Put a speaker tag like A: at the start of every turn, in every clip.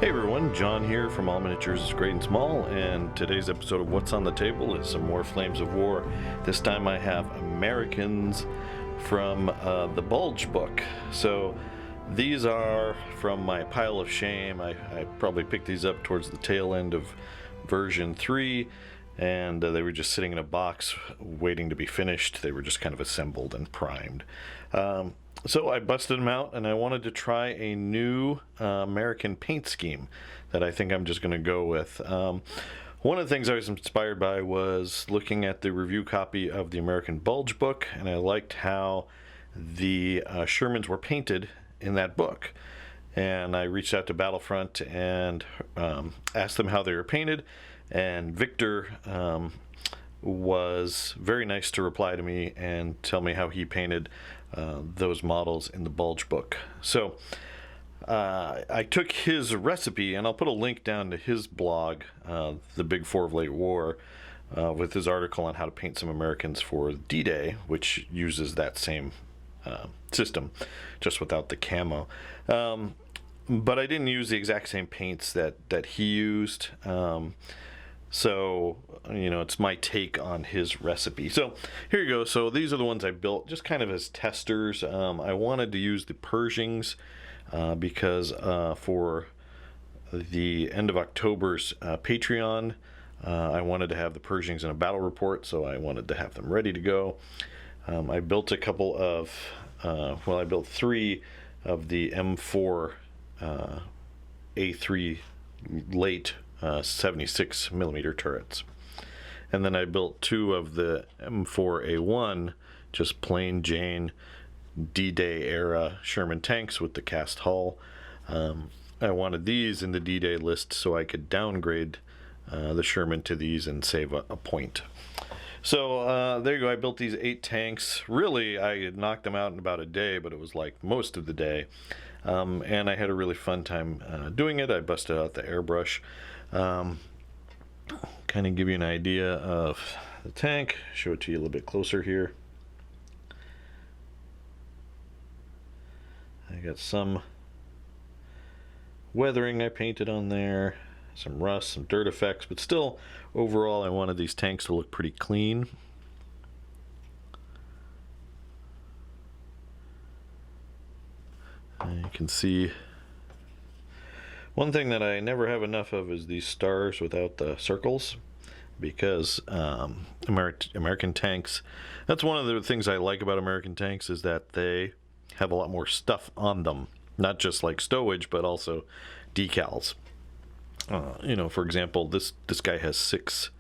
A: Hey everyone, John here from All Miniatures Great and Small, and today's episode of What's on the Table is some more Flames of War. This time I have Americans from the Bulge book. So these are from my pile of shame. I probably picked these up towards the tail end of version 3, and they were just sitting in a box waiting to be finished. They were just kind of assembled and primed. So I busted them out, and I wanted to try a new American paint scheme that I think I'm just going to go with. One of the things I was inspired by was looking at the review copy of the American Bulge book, and I liked how the Shermans were painted in that book. And I reached out to Battlefront and asked them how they were painted, and Victor was very nice to reply to me and tell me how he painted those models in the Bulge book. So I took his recipe, and I'll put a link down to his blog, The Big Four of Late War, with his article on how to paint some Americans for D-Day, which uses that same system, just without the camo. But I didn't use the exact same paints that he used. So, you know, it's my take on his recipe. So, here you go. So, these are the ones I built just kind of as testers. I wanted to use the Pershings because for the end of October's Patreon, I wanted to have the Pershings in a battle report, so I wanted to have them ready to go. I built a couple of, I built 3 of the M4 A3 late 76 millimeter turrets, and then I built 2 of the M4A1 just plain Jane D-Day era Sherman tanks with the cast hull. I wanted these in the D-Day list so I could downgrade the Sherman to these and save a point. So there you go. I built these 8 tanks. Really, I had knocked them out in about a day, but it was like most of the day. And I had a really fun time doing it. I busted out the airbrush. Kind of give you an idea of the tank. Show it to you a little bit closer here. I got some weathering I painted on there, some rust, some dirt effects, but still, overall, I wanted these tanks to look pretty clean. And you can see one thing that I never have enough of is these stars without the circles, because American tanks, that's one of the things I like about American tanks, is that they have a lot more stuff on them, not just like stowage, but also decals. You know, for example, this guy has 6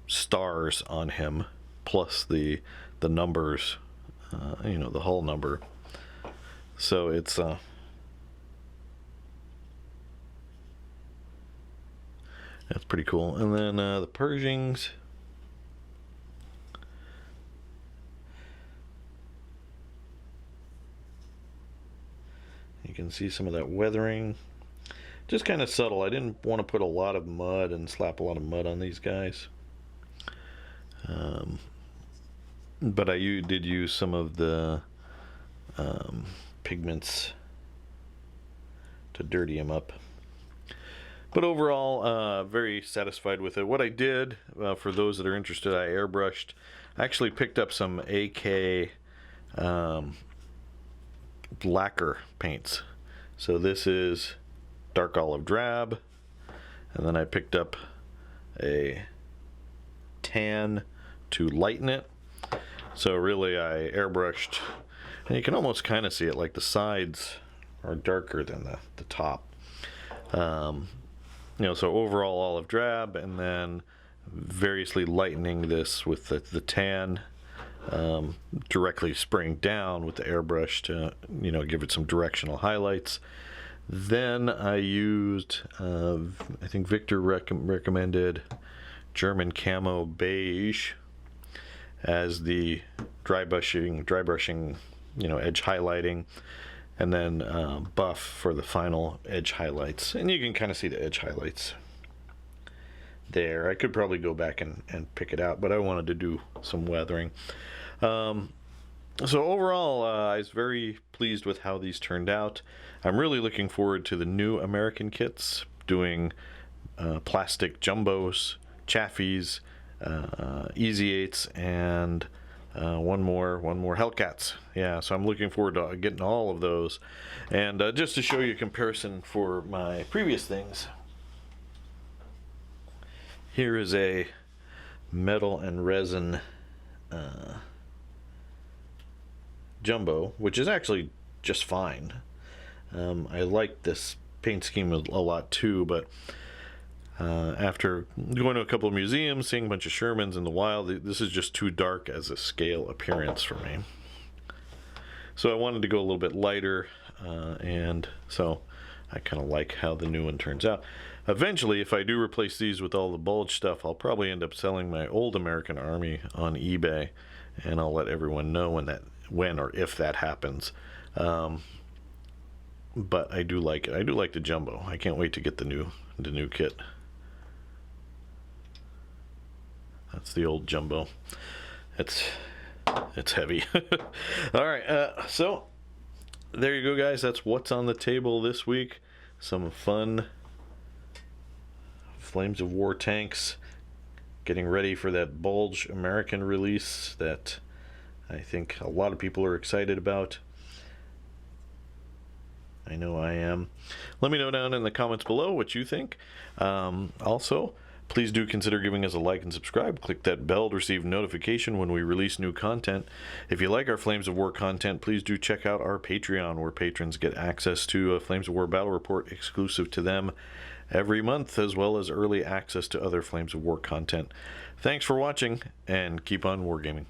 A: stars on him, plus the numbers, you know, the hull number. So it's that's pretty cool. And then the Pershings. You can see some of that weathering. Just kind of subtle. I didn't want to put a lot of mud and slap a lot of mud on these guys. But I did use some of the pigments to dirty them up. But overall, very satisfied with it. What I did, for those that are interested, I airbrushed. I actually picked up some AK lacquer paints. So this is dark olive drab, and then I picked up a tan to lighten it. So really I airbrushed, and you can almost kind of see it, like the sides are darker than the top. You know, so overall olive drab, and then variously lightening this with the tan, directly spraying down with the airbrush to, you know, give it some directional highlights. Then I used, I think Victor recommended German camo beige as the dry brushing, you know, edge highlighting, and then buff for the final edge highlights. And you can kind of see the edge highlights there. I could probably go back and pick it out, but I wanted to do some weathering. So overall, I was very pleased with how these turned out. I'm really looking forward to the new American kits, doing plastic jumbos, chaffies, easy 8s, and one more Hellcats. Yeah, so I'm looking forward to getting all of those. And just to show you a comparison for my previous things, here is a metal and resin jumbo, which is actually just fine. I like this paint scheme a lot too, but after going to a couple of museums, seeing a bunch of Shermans in the wild, this is just too dark as a scale appearance for me. So I wanted to go a little bit lighter, and so I kind of like how the new one turns out. Eventually, if I do replace these with all the Bulge stuff, I'll probably end up selling my old American Army on eBay, and I'll let everyone know when or if that happens. But I do like it. I do like the jumbo. I can't wait to get the new kit. That's the old jumbo. It's heavy. All right, so there you go, guys. That's what's on the table this week. Some fun Flames of War tanks, getting ready for that Bulge American release that I think a lot of people are excited about. I know I am. Let me know down in the comments below what you think. Also, please do consider giving us a like and subscribe. Click that bell to receive notification when we release new content. If you like our Flames of War content, please do check out our Patreon, where patrons get access to a Flames of War battle report exclusive to them every month, as well as early access to other Flames of War content. Thanks for watching, and keep on wargaming.